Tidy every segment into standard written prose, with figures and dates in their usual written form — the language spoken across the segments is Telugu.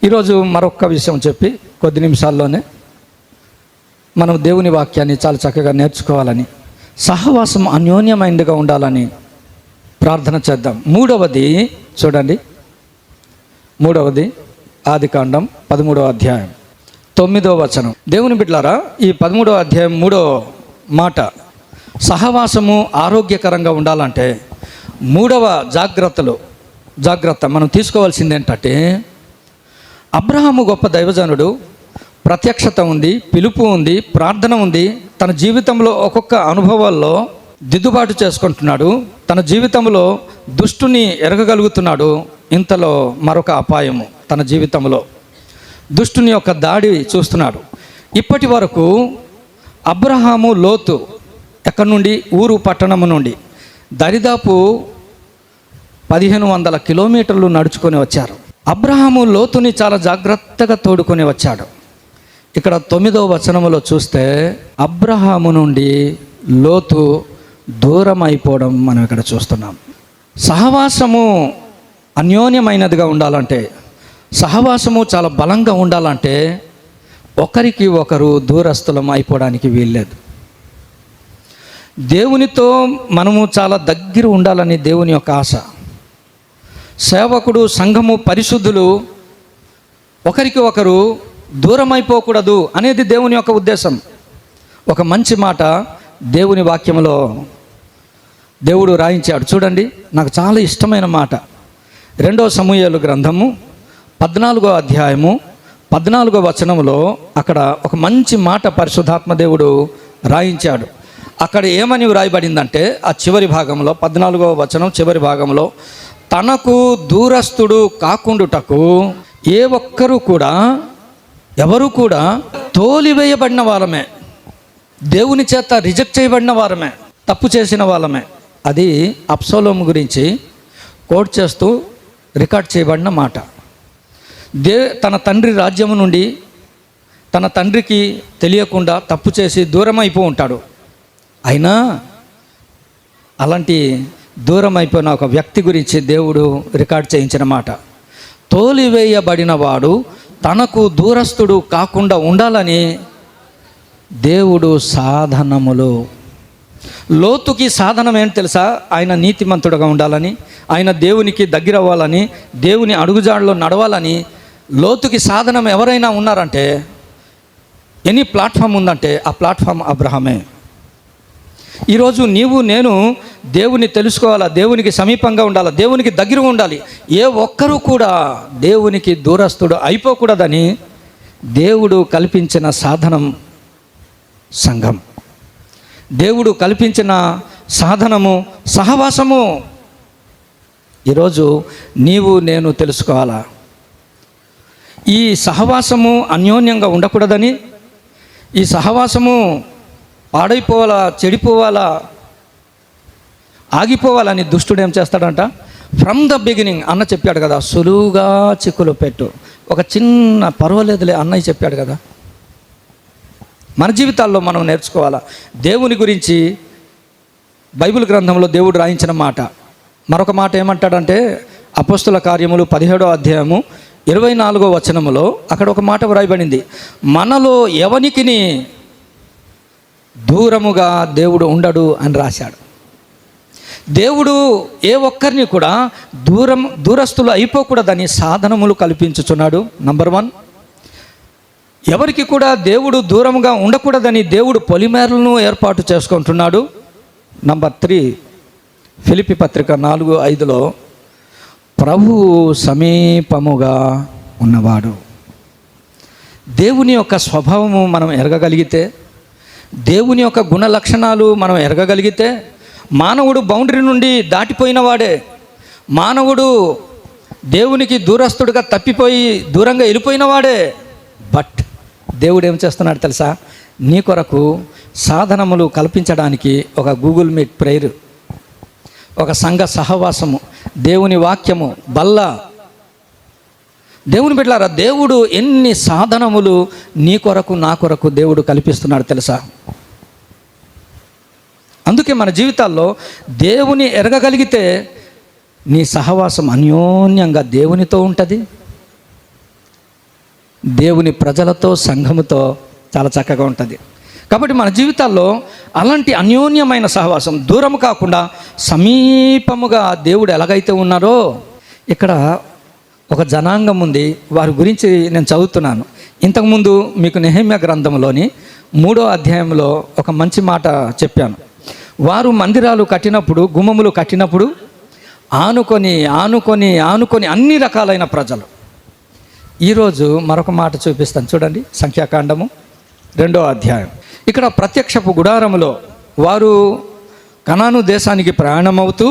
ఈరోజు మరొక విషయం చెప్పి కొద్ది నిమిషాల్లోనే మనం దేవుని వాక్యాన్ని చాలా చక్కగా నేర్చుకోవాలని, సహవాసం అన్యోన్యమైనదిగా ఉండాలని ప్రార్థన చేద్దాం. మూడవది చూడండి, మూడవది ఆదికాండం 13వ అధ్యాయం 9వ వచనం. దేవుని బిడ్డలారా, ఈ 13వ అధ్యాయం 3వ మాట, సహవాసము ఆరోగ్యకరంగా ఉండాలంటే మూడవ జాగ్రత్త మనం తీసుకోవాల్సింది ఏంటంటే, అబ్రహాము గొప్ప దైవజనుడు, ప్రత్యక్షత ఉంది, పిలుపు ఉంది, ప్రార్థన ఉంది. తన జీవితంలో ఒక్కొక్క అనుభవాల్లో దిద్దుబాటు చేసుకుంటున్నాడు. తన జీవితంలో దుష్టుని ఎరగగలుగుతున్నాడు. ఇంతలో మరొక అపాయము తన జీవితంలో దుష్టుని యొక్క దాడి చూస్తున్నాడు. ఇప్పటి వరకు అబ్రహాము, లోతు ఎక్కడి నుండి, ఊరు పట్టణము నుండి దరిదాపు 1500 కిలోమీటర్లు నడుచుకొని వచ్చారు. అబ్రహాము లోతుని చాలా జాగ్రత్తగా తోడుకొని వచ్చాడు. ఇక్కడ 9వ వచనములో చూస్తే అబ్రహాము నుండి లోతు దూరం అయిపోవడం మనం ఇక్కడ చూస్తున్నాం. సహవాసము అన్యోన్యమైనదిగా ఉండాలంటే, సహవాసము చాలా బలంగా ఉండాలంటే ఒకరికి ఒకరు దూరస్థులం అయిపోవడానికి వీల్లేదు. దేవునితో మనము చాలా దగ్గర ఉండాలని దేవుని యొక్క ఆశ. సేవకుడు, సంఘము, పరిశుద్ధులు ఒకరికి ఒకరు దూరం అయిపోకూడదు అనేది దేవుని యొక్క ఉద్దేశం. ఒక మంచి మాట దేవుని వాక్యంలో దేవుడు రాయించాడు. చూడండి, నాకు చాలా ఇష్టమైన మాట. 2వ సమూయేలు గ్రంథము 14వ అధ్యాయము 14వ వచనంలో అక్కడ ఒక మంచి మాట పరిశుద్ధాత్మ దేవుడు రాయించాడు. అక్కడ ఏమని వ్రాయబడిందంటే, ఆ చివరి భాగంలో 14వ వచనం చివరి భాగంలో, తనకు దూరస్థుడు కాకుండుటకు ఏ ఒక్కరు కూడా, ఎవరు కూడా తోలివేయబడిన వారమే, దేవుని చేత రిజెక్ట్ చేయబడిన వారమే, తప్పు చేసిన వాళ్ళమే. అది అబ్షాలోము గురించి కోట్ చేస్తూ రికార్డ్ చేయబడిన మాట. తన తండ్రి రాజ్యము నుండి తన తండ్రికి తెలియకుండా తప్పు చేసి దూరం అయిపో ఉంటాడు. అయినా అలాంటి దూరం అయిపోయిన ఒక వ్యక్తి గురించి దేవుడు రికార్డ్ చేయించిన మాట, తోలివేయబడిన వాడు తనకు దూరస్థుడు కాకుండా ఉండాలని దేవుడు సాధనములు. లోతుకి సాధనం ఏంటి తెలుసా? ఆయన నీతిమంతుడుగా ఉండాలని, ఆయన దేవునికి దగ్గర అవ్వాలని, దేవుని అడుగుజాడలో నడవాలని. లోతుకి సాధనం ఎవరైనా ఉన్నారంటే, ఎనీ ప్లాట్ఫామ్ ఉందంటే ఆ ప్లాట్ఫామ్ అబ్రహామే. ఈరోజు నీవు నేను దేవుని తెలుసుకోవాలా, దేవునికి సమీపంగా ఉండాలా, దేవునికి దగ్గర ఉండాలి. ఏ ఒక్కరూ కూడా దేవునికి దూరస్థుడు అయిపోకూడదని దేవుడు కల్పించిన సాధనం సంఘం. దేవుడు కల్పించిన సాధనము సహవాసము. ఈరోజు నీవు నేను తెలుసుకోవాలా, ఈ సహవాసము అన్యోన్యంగా ఉండకూడదని, ఈ సహవాసము పాడైపోవాలా, చెడిపోవాలా, ఆగిపోవాలని దుష్టుడు ఏం చేస్తాడంట? ఫ్రమ్ ద బిగినింగ్ అన్న చెప్పాడు కదా, సులువుగా చిక్కులు పెట్టు. ఒక చిన్న పర్వాలేదులే అన్నయ్య చెప్పాడు కదా. మన జీవితాల్లో మనం నేర్చుకోవాలా. దేవుని గురించి బైబిల్ గ్రంథంలో దేవుడు రాయించిన మాట. మరొక మాట ఏమంటాడంటే, అపోస్తుల కార్యములు 17వ అధ్యాయము 24వ వచనములో అక్కడ ఒక మాట వ్రాయబడింది, మనలో ఎవనికిని దూరముగా దేవుడు ఉండడు అని రాశాడు. దేవుడు ఏ ఒక్కరిని కూడా దూరస్తులు అయిపోకూడదని సాధనములు కల్పించుచున్నాడు. నంబర్ 1, ఎవరికి కూడా దేవుడు దూరంగా ఉండకూడదని దేవుడు పొలిమేరలను ఏర్పాటు చేసుకుంటున్నాడు. నంబర్ 3, ఫిలిప్పీ పత్రిక 4:5లో ప్రభువు సమీపముగా ఉన్నవాడు. దేవుని యొక్క స్వభావము మనం ఎరగగలిగితే, దేవుని యొక్క గుణ లక్షణాలు మనం ఎరగగలిగితే, మానవుడు బౌండరీ నుండి దాటిపోయిన వాడే, మానవుడు దేవునికి దూరస్తుడుగా తప్పిపోయి దూరంగా వెళ్ళిపోయిన వాడే. బట్ దేవుడు ఏం చేస్తున్నాడు తెలుసా? నీ కొరకు సాధనములు కల్పించడానికి ఒక గూగుల్ మీట్ ప్రేయర్, ఒక సంఘ సహవాసము, దేవుని వాక్యము, బల్ల. దేవుని బిడ్డలారా, దేవుడు ఎన్ని సాధనములు నీ కొరకు నా కొరకు దేవుడు కల్పిస్తున్నాడు తెలుసా? అందుకే మన జీవితాల్లో దేవుని ఎరగగలిగితే నీ సహవాసం అన్యోన్యంగా దేవునితో ఉంటుంది, దేవుని ప్రజలతో, సంఘముతో చాలా చక్కగా ఉంటుంది. కాబట్టి మన జీవితాల్లో అలాంటి అన్యోన్యమైన సహవాసం, దూరం కాకుండా సమీపముగా దేవుడు ఎలాగైతే ఉన్నారో, ఇక్కడ ఒక జనాంగం ఉంది. వారి గురించి నేను చదువుతున్నాను. ఇంతకుముందు మీకు నెహెమ్యా గ్రంథంలోని 3వ అధ్యాయంలో ఒక మంచి మాట చెప్పాను. వారు మందిరాలు కట్టినప్పుడు, గుమ్మములు కట్టినప్పుడు ఆనుకొని ఆనుకొని ఆనుకొని అన్ని రకాలైన ప్రజలు. ఈరోజు మరొక మాట చూపిస్తాను చూడండి. సంఖ్యాకాండము 2వ అధ్యాయం. ఇక్కడ ప్రత్యక్షపు గుడారములో వారు కనాను దేశానికి ప్రయాణమవుతూ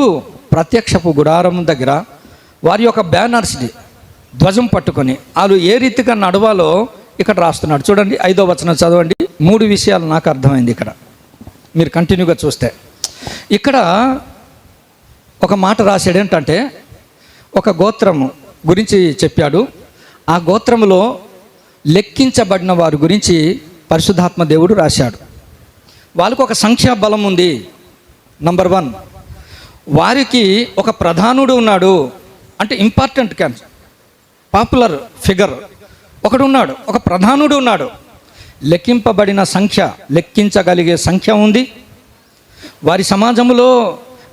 ప్రత్యక్షపు గుడారం దగ్గర వారి యొక్క బ్యానర్స్ని, ధ్వజం పట్టుకొని వాళ్ళు ఏ రీతిగా నడవాలో ఇక్కడ రాస్తున్నాడు. చూడండి 5వ వచనం చదవండి. 3 విషయాలు నాకు అర్థమైంది ఇక్కడ, మీరు కంటిన్యూగా చూస్తే. ఇక్కడ ఒక మాట రాశాడు. ఏంటంటే ఒక గోత్రము గురించి చెప్పాడు. ఆ గోత్రములో లెక్కించబడిన వారి గురించి పరిశుద్ధాత్మ దేవుడు రాశాడు. వాళ్ళకు ఒక సంఖ్యాబలం ఉంది. నంబర్ 1, వారికి ఒక ప్రధానుడు ఉన్నాడు. అంటే ఇంపార్టెంట్ పాపులర్ ఫిగర్ ఒకడు ఉన్నాడు, ఒక ప్రధానుడు ఉన్నాడు. లెక్కింపబడిన సంఖ్య, లెక్కించగలిగే సంఖ్య ఉంది. వారి సమాజంలో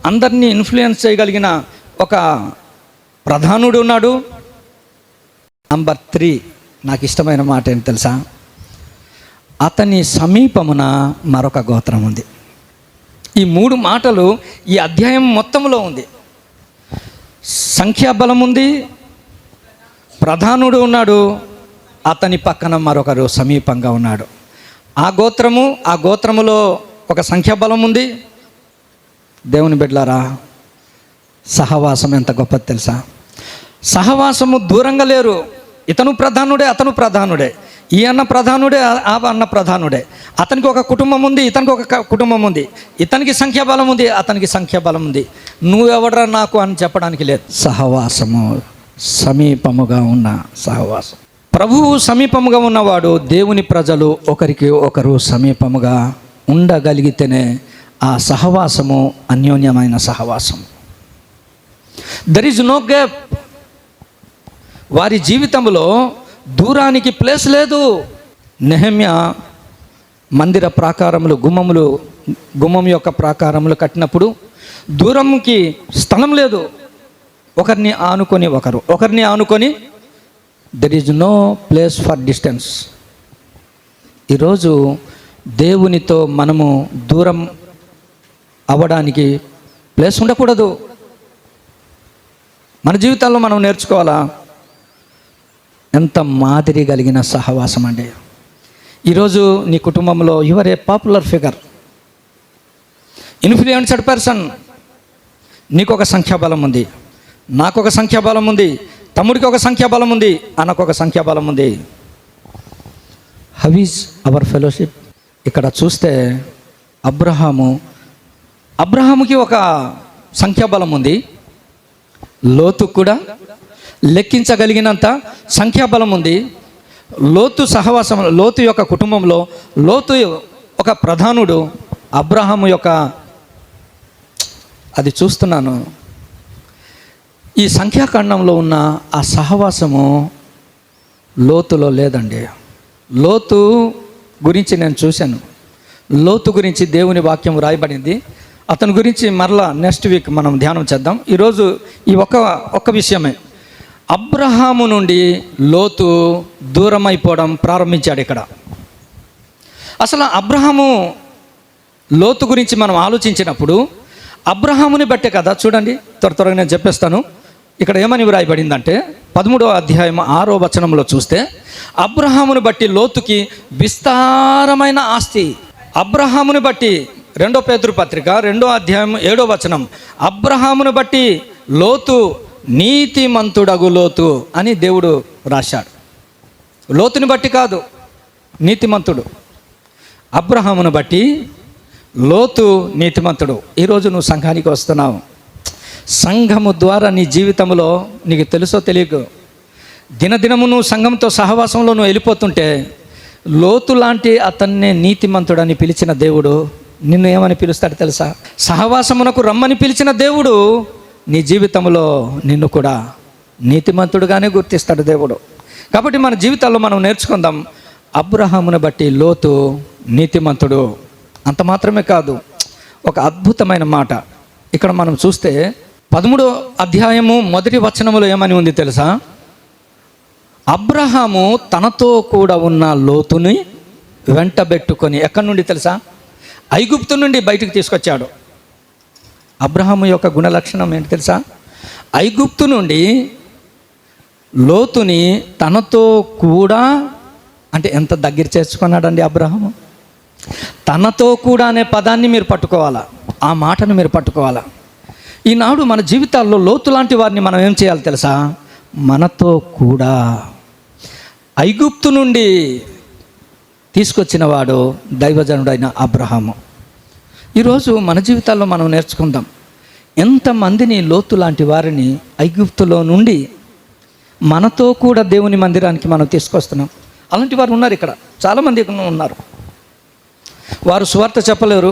అందరినీ ఇన్ఫ్లుయెన్స్ చేయగలిగిన ఒక ప్రధానుడు ఉన్నాడు. నంబర్ 3, నాకు ఇష్టమైన మాట ఏంటి తెలుసా? అతని సమీపమున మరొక గోత్రం ఉంది. ఈ 3 మాటలు ఈ అధ్యాయం మొత్తంలో ఉంది. సంఖ్యాబలం ఉంది, ప్రధానుడు ఉన్నాడు, అతని పక్కన మరొకరు సమీపంగా ఉన్నాడు. ఆ గోత్రములో ఒక సంఖ్యాబలం ఉంది. దేవుని బిడ్డలారా, సహవాసం ఎంత గొప్పది తెలుసా? సహవాసము దూరంగా లేరు. ఇతను ప్రధానుడే, అతను ప్రధానుడే, ఈ అన్న ప్రధానుడే, ఆ అన్న ప్రధానుడే. అతనికి ఒక కుటుంబం ఉంది, ఇతనికి ఒక కుటుంబం ఉంది. ఇతనికి సంఖ్యాబలం ఉంది, అతనికి సంఖ్యాబలం ఉంది. నువ్వెవడరా నాకు అని చెప్పడానికి లేదు. సహవాసము, సమీపముగా ఉన్న సహవాసం. ప్రభువు సమీపముగా ఉన్నవాడు, దేవుని ప్రజలు ఒకరికి ఒకరు సమీపముగా ఉండగలిగితేనే ఆ సహవాసము అన్యోన్యమైన సహవాసం. There is no gap. వారి జీవితంలో దూరానికి ప్లేస్ లేదు. నెహెమ్యా మందిర ప్రాకారములు, గుమ్మం యొక్క ప్రాకారములు కట్టినప్పుడు దూరంకి స్థలం లేదు. ఒకరిని ఆనుకొని there is no place for distance. ఈరోజు దేవునితో మనము దూరం అవ్వడానికి ప్లేస్ ఉండకూడదు. మన జీవితాల్లో మనం నేర్చుకోవాలా? ఎంత మాదిరి కలిగిన సహవాసం అండి. ఈరోజు నీ కుటుంబంలో your a popular figure, influenced person. నీకు ఒక సంఖ్యాబలం ఉంది, నాకు ఒక సంఖ్యాబలం ఉంది, తమ్ముడికి ఒక సంఖ్యాబలం ఉంది, అన్నకు ఒక సంఖ్యాబలం ఉంది. How is our fellowship? ఇక్కడ చూస్తే అబ్రహాముకి ఒక సంఖ్యాబలం ఉంది. లోతు కూడా లెక్కించగలిగినంత సంఖ్యాబలం ఉంది. లోతు యొక్క కుటుంబంలో లోతు ఒక ప్రధానుడు, అబ్రహాము యొక్క, అది చూస్తున్నాను. ఈ సంఖ్యాకాండంలో ఉన్న ఆ సహవాసము లోతులో లేదండి. లోతు గురించి నేను చూశాను. లోతు గురించి దేవుని వాక్యం రాయబడింది. అతని గురించి మరలా నెక్స్ట్ వీక్ మనం ధ్యానం చేద్దాం. ఈరోజు ఈ ఒక్క విషయమే. అబ్రహాము నుండి లోతు దూరం అయిపోవడం ప్రారంభించాడు. ఇక్కడ అసలు అబ్రహాము లోతు గురించి మనం ఆలోచించినప్పుడు అబ్రహాముని బట్టే కదా. చూడండి, త్వరగా నేను చెప్పేస్తాను. ఇక్కడ ఏమని వ్రాయబడిందంటే 13వ అధ్యాయం 6వ వచనంలో చూస్తే, అబ్రహాముని బట్టి లోతుకి విస్తారమైన ఆస్తి. అబ్రహాముని బట్టి 2 పేతురు పత్రిక 2వ అధ్యాయం 7వ వచనం, అబ్రహాముని బట్టి లోతు నీతిమంతుడగు లోతు అని దేవుడు రాశాడు. లోతుని బట్టి కాదు, నీతిమంతుడు. అబ్రహామును బట్టి లోతు నీతిమంతుడు. ఈరోజు నువ్వు సంఘానికి వస్తున్నావు. సంఘము ద్వారా నీ జీవితంలో నీకు తెలుసో తెలియకు, దినదినము నువ్వు సంఘంతో సహవాసంలో నువ్వు వెళ్ళిపోతుంటే, లోతు లాంటి అతన్నే నీతిమంతుడని పిలిచిన దేవుడు నిన్ను ఏమని పిలుస్తాడు తెలుసా? సహవాసమునకు రమ్మని పిలిచిన దేవుడు నీ జీవితంలో నిన్ను కూడా నీతిమంతుడుగానే గుర్తిస్తాడు దేవుడు. కాబట్టి మన జీవితాల్లో మనం నేర్చుకుందాం, అబ్రహామును బట్టి లోతు నీతిమంతుడు. అంత మాత్రమే కాదు, ఒక అద్భుతమైన మాట ఇక్కడ మనం చూస్తే 13వ అధ్యాయము 1వ వచనములో ఏమని ఉంది తెలుసా? అబ్రహాము తనతో కూడా ఉన్న లోతుని వెంటబెట్టుకొని, ఎక్కడి నుండి తెలుసా? ఐగుప్తు నుండి బయటకు తీసుకొచ్చాడు. అబ్రహాము యొక్క గుణలక్షణం ఏంటి తెలుసా? ఐగుప్తు నుండి లోతుని తనతో కూడా, అంటే ఎంత దగ్గర చేసుకున్నాడండి అబ్రహాము. తనతో కూడా అనే పదాన్ని మీరు పట్టుకోవాలా, ఆ మాటను మీరు పట్టుకోవాలా. ఈనాడు మన జీవితాల్లో లోతు లాంటి వారిని మనం ఏం చేయాలి తెలుసా? మనతో కూడా. ఐగుప్తు నుండి తీసుకొచ్చిన వాడు దైవజనుడైన అబ్రహాము. ఈరోజు మన జీవితాల్లో మనం నేర్చుకుందాం, ఎంతమందిని లోతు లాంటి వారిని ఐగుప్తులో నుండి మనతో కూడా దేవుని మందిరానికి మనం తీసుకొస్తున్నాం. అలాంటి వారు ఉన్నారు, ఇక్కడ చాలామంది ఉన్నారు. వారు సువార్త చెప్పలేరు,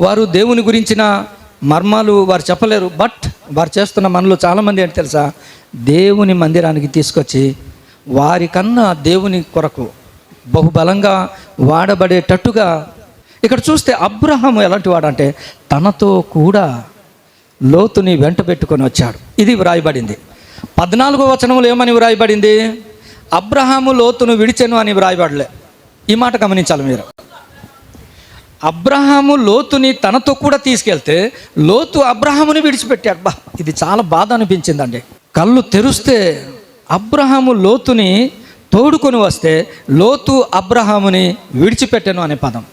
వారు దేవుని గురించిన మర్మాలు వారు చెప్పలేరు. బట్ వారు చేస్తున్న మనలో చాలామంది ఏంటి తెలుసా? దేవుని మందిరానికి తీసుకొచ్చి వారికన్నా దేవుని కొరకు బహుబలంగా వాడబడేటట్టుగా. ఇక్కడ చూస్తే అబ్రహాము ఎలాంటి వాడంటే తనతో కూడా లోతుని వెంట పెట్టుకొని వచ్చాడు. ఇది వ్రాయబడింది. 14వ వచనంలో ఏమని వ్రాయబడింది? అబ్రహాము లోతును విడిచెను అని వ్రాయబడలే. ఈ మాట గమనించాలి మీరు. అబ్రహాము లోతుని తనతో కూడా తీసుకెళ్తే లోతు అబ్రహాముని విడిచిపెట్టాడు. బా, ఇది చాలా బాధ అనిపించిందండి. కళ్ళు తెరిస్తే అబ్రహాము లోతుని తోడుకొని వస్తే లోతు అబ్రహాముని విడిచిపెట్టాను అనే పదం.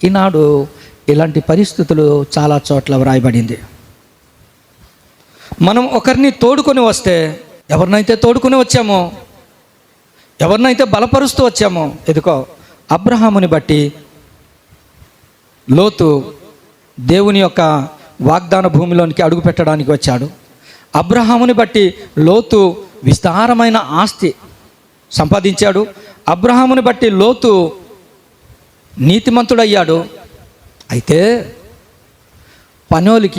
ఈనాడు ఇలాంటి పరిస్థితులు చాలా చోట్ల వ్రాయబడింది. మనం ఒకరిని తోడుకొని వస్తే, ఎవరినైతే తోడుకొని వచ్చామో, ఎవరినైతే బలపరుస్తూ వచ్చామో, ఎదుకో అబ్రహాముని బట్టి లోతు దేవుని యొక్క వాగ్దాన భూమిలోనికి అడుగు పెట్టడానికి వచ్చాడు. అబ్రహాముని బట్టి లోతు విస్తారమైన ఆస్తి సంపాదించాడు. అబ్రహాముని బట్టి లోతు నీతిమంతుడయ్యాడు. అయితే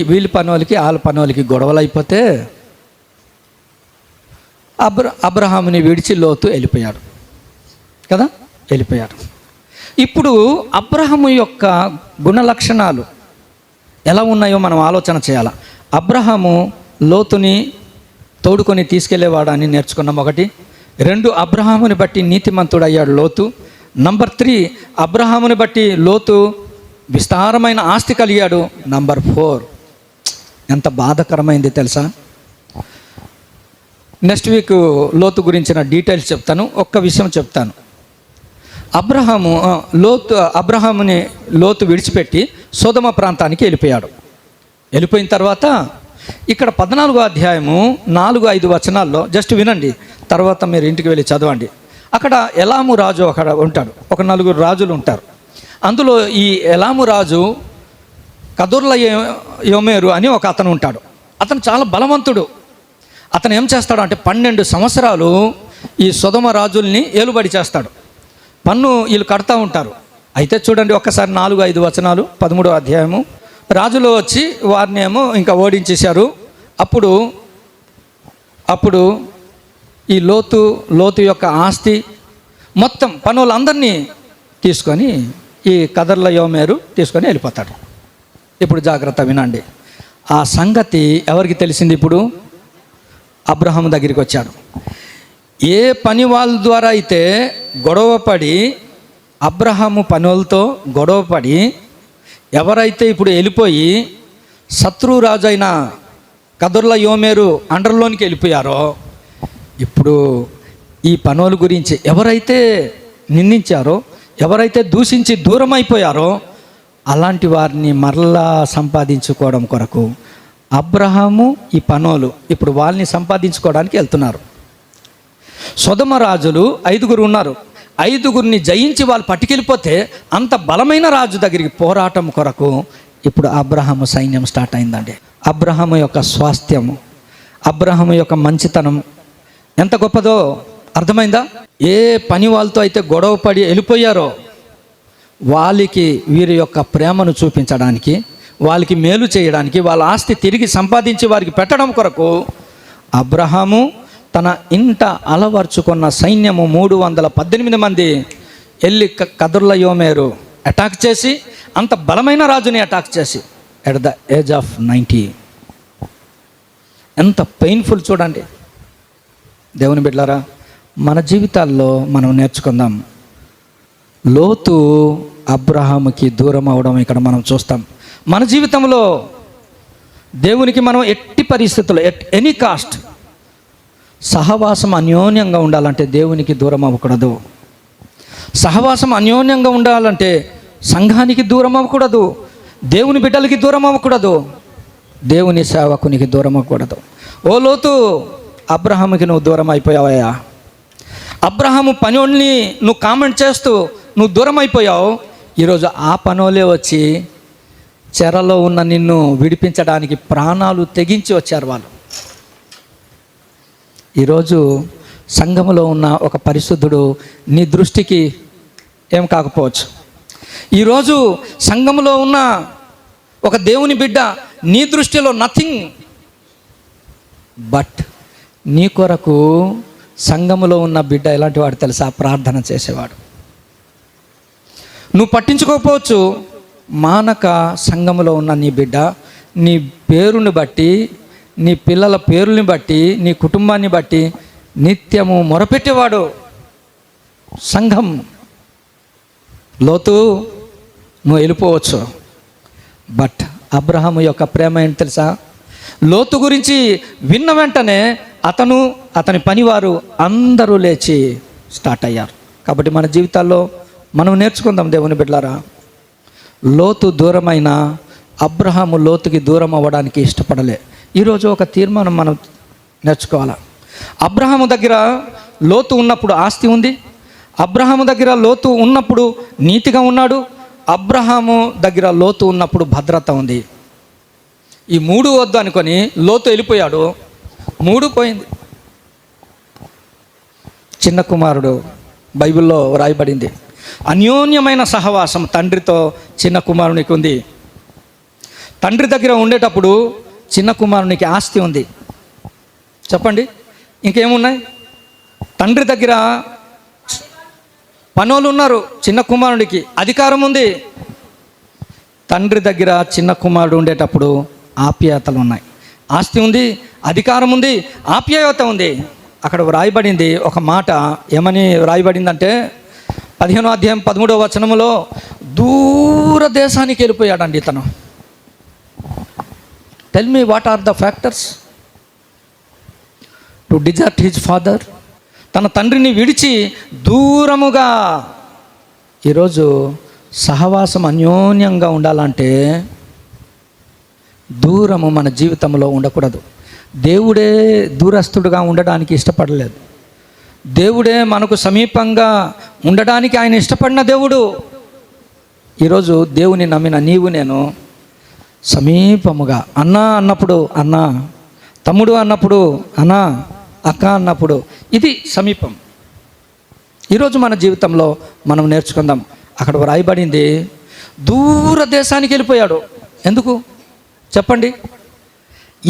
వీళ్ళ పనోలికి వాళ్ళ పనోలికి గొడవలు అయిపోతే అబ్రహాముని విడిచి లోతు వెళ్ళిపోయాడు కదా, వెళ్ళిపోయాడు. ఇప్పుడు అబ్రహాము యొక్క గుణలక్షణాలు ఎలా ఉన్నాయో మనం ఆలోచన చేయాలి. అబ్రహాము లోతుని తోడుకొని తీసుకెళ్లేవాడని నేర్చుకున్నాం. 1. 2, అబ్రహాముని బట్టి నీతిమంతుడు అయ్యాడు లోతు. నంబర్ 3, అబ్రహాముని బట్టి లోతు విస్తారమైన ఆస్తి కలిగాడు. నంబర్ 4, ఎంత బాధాకరమైంది తెలుసా? నెక్స్ట్ వీక్ లోతు గురించిన డీటెయిల్స్ చెప్తాను. ఒక్క విషయం చెప్తాను. అబ్రహాముని లోతు విడిచిపెట్టి సొదొమ ప్రాంతానికి వెళ్ళిపోయాడు. వెళ్ళిపోయిన తర్వాత ఇక్కడ 14వ అధ్యాయము 4-5 వచనాల్లో జస్ట్ వినండి, తర్వాత మీరు ఇంటికి వెళ్ళి చదవండి. అక్కడ ఎలాము రాజు అక్కడ ఉంటాడు. ఒక 4 రాజులు ఉంటారు. అందులో ఈ ఎలాము రాజు కదొర్లయోమెరు అని ఒక అతను ఉంటాడు. అతను చాలా బలవంతుడు. అతను ఏం చేస్తాడు అంటే 12 సంవత్సరాలు ఈ సొదొమ రాజుల్ని ఏలుబడి చేస్తాడు. పన్ను వీళ్ళు కడతా ఉంటారు. అయితే చూడండి ఒక్కసారి 4-5 వచనాలు 13వ అధ్యాయము. రాజులు వచ్చి వారిని ఏమో ఇంకా ఓడించేశారు. అప్పుడు ఈ లోతు యొక్క ఆస్తి మొత్తం పనులందరినీ తీసుకొని ఈ కదొర్లయోమెరు తీసుకొని వెళ్ళిపోతాడు. ఇప్పుడు జాగ్రత్త వినండి. ఆ సంగతి ఎవరికి తెలిసింది? ఇప్పుడు అబ్రహాము దగ్గరికి వచ్చాడు. ఏ పని వాళ్ళ ద్వారా అయితే గొడవపడి, అబ్రహాము పనులతో గొడవపడి ఎవరైతే ఇప్పుడు వెళ్ళిపోయి శత్రురాజు అయిన కదొర్లయోమెరు అండర్లోనికి వెళ్ళిపోయారో, ఇప్పుడు ఈ పనుల గురించి ఎవరైతే నిందించారో, ఎవరైతే దూషించి దూరం అయిపోయారో అలాంటి వారిని మరలా సంపాదించుకోవడం కొరకు అబ్రహాము ఈ పనులు ఇప్పుడు వాళ్ళని సంపాదించుకోవడానికి వెళ్తున్నారు. సొదొమ రాజులు 5 ఉన్నారు. 5 జయించి వాళ్ళు పట్టుకెళ్ళిపోతే అంత బలమైన రాజు దగ్గరికి పోరాటం కొరకు ఇప్పుడు అబ్రహాము సైన్యం స్టార్ట్ అయిందండి. అబ్రహాము యొక్క స్వాస్థ్యము, అబ్రహాము యొక్క మంచితనం ఎంత గొప్పదో అర్థమైందా? ఏ పని వాళ్ళతో అయితే గొడవపడి వెళ్ళిపోయారో వాళ్ళకి వీరి యొక్క ప్రేమను చూపించడానికి, వాళ్ళకి మేలు చేయడానికి, వాళ్ళ ఆస్తి తిరిగి సంపాదించి వారికి పెట్టడం కొరకు అబ్రహాము తన ఇంట అలవర్చుకున్న సైన్యము 318 మంది వెళ్ళి కదొర్లాయోమెరు అటాక్ చేసి, అంత బలమైన రాజుని అటాక్ చేసి ఎట్ ద ఏజ్ ఆఫ్ 90. ఎంత పెయిన్ఫుల్ చూడండి. దేవుని బిడ్డలారా, మన జీవితాల్లో మనం నేర్చుకుందాం. లోతు అబ్రహాముకి దూరం అవడం ఇక్కడ మనం చూస్తాం. మన జీవితంలో దేవునికి మనం ఎట్టి పరిస్థితుల్లో, ఎట్ ఎనీ కాస్ట్, సహవాసం అన్యోన్యంగా ఉండాలంటే దేవునికి దూరం అవ్వకూడదు. సహవాసం అన్యోన్యంగా ఉండాలంటే సంఘానికి దూరం అవ్వకూడదు, దేవుని బిడ్డలకి దూరం అవ్వకూడదు, దేవుని సేవకునికి దూరం అవ్వకూడదు. ఓ లోతు, అబ్రహాముకి నువ్వు దూరం అయిపోయావయ్యా. అబ్రహాము పనోళ్ళని నువ్వు కామెంట్ చేస్తూ నువ్వు దూరం అయిపోయావు. ఈరోజు ఆ పనోళ్ళే వచ్చి చెరలో ఉన్న నిన్ను విడిపించడానికి ప్రాణాలు తెగించి వచ్చారు వాళ్ళు. ఈరోజు సంఘములో ఉన్న ఒక పరిశుద్ధుడు నీ దృష్టికి ఏం కాకపోవచ్చు. ఈరోజు సంఘములో ఉన్న ఒక దేవుని బిడ్డ నీ దృష్టిలో నథింగ్. బట్ నీ కొరకు సంఘములో ఉన్న బిడ్డ ఎలాంటి వాడు తెలుసా? ప్రార్థన చేసేవాడు. నువ్వు పట్టించుకోకపోవచ్చు, మానక సంఘములో ఉన్న నీ బిడ్డ నీ పేరుని బట్టి, నీ పిల్లల పేరుని బట్టి, నీ కుటుంబాన్ని బట్టి నిత్యము మొరపెట్టేవాడు సంఘం. లోతు, నువ్వు వెళ్ళిపోవచ్చు. బట్ అబ్రహాము యొక్క ప్రేమ ఏంటి తెలుసా? లోతు గురించి విన్న వెంటనే అతను, అతని పనివారు అందరూ లేచి స్టార్ట్ అయ్యారు. కాబట్టి మన జీవితాల్లో మనం నేర్చుకుందాం దేవుని బిడ్డలారా. లోతు దూరమైన అబ్రహాము లోతుకి దూరం అవ్వడానికి ఇష్టపడలే. ఈరోజు ఒక తీర్మానం మనం నేర్చుకోవాలి. అబ్రహాము దగ్గర లోతు ఉన్నప్పుడు ఆస్తి ఉంది, అబ్రహాము దగ్గర లోతు ఉన్నప్పుడు నీతిగా ఉన్నాడు, అబ్రహాము దగ్గర లోతు ఉన్నప్పుడు భద్రత ఉంది. ఈ 3 వద్దు అనుకొని లోతు వెళ్ళిపోయాడు. 3 పోయింది. చిన్న కుమారుడు, బైబిల్లో రాయబడింది, అన్యోన్యమైన సహవాసం తండ్రితో చిన్న కుమారునికి ఉంది. తండ్రి దగ్గర ఉండేటప్పుడు చిన్న కుమారునికి ఆస్తి ఉంది. చెప్పండి, ఇంకేమున్నాయి? తండ్రి దగ్గర పనోళ్ళు ఉన్నారు, చిన్న కుమారుడికి అధికారం ఉంది. తండ్రి దగ్గర చిన్న కుమారుడు ఉండేటప్పుడు ఆప్యాయతలు ఉన్నాయి. ఆస్తి ఉంది, అధికారం ఉంది, ఆప్యాయత ఉంది. అక్కడ వ్రాయబడింది ఒక మాట, ఏమని వ్రాయబడిందంటే 15వ అధ్యాయం 13వ వచనములో, దూర దేశానికి వెళ్ళిపోయాడండి ఇతను. Tell me what are the factors to desert his father? తన తండ్రిని విడిచి దూరముగా. ఈరోజు సహవాసం అన్యోన్యంగా ఉండాలంటే దూరము మన జీవితంలో ఉండకూడదు. దేవుడే దూరస్తుడుగా ఉండడానికి ఇష్టపడలేదు. దేవుడే మనకు సమీపంగా ఉండడానికి ఆయన ఇష్టపడిన దేవుడు. ఈరోజు దేవుని నమ్మిన నీవు నేను సమీపముగా, అన్నా అన్నప్పుడు అన్నా, తమ్ముడు అన్నప్పుడు అన్నా, అక్క అన్నప్పుడు, ఇది సమీపం. ఈరోజు మన జీవితంలో మనం నేర్చుకుందాం. అక్కడ రాయబడింది దూర దేశానికి వెళ్ళిపోయాడు. ఎందుకు చెప్పండి?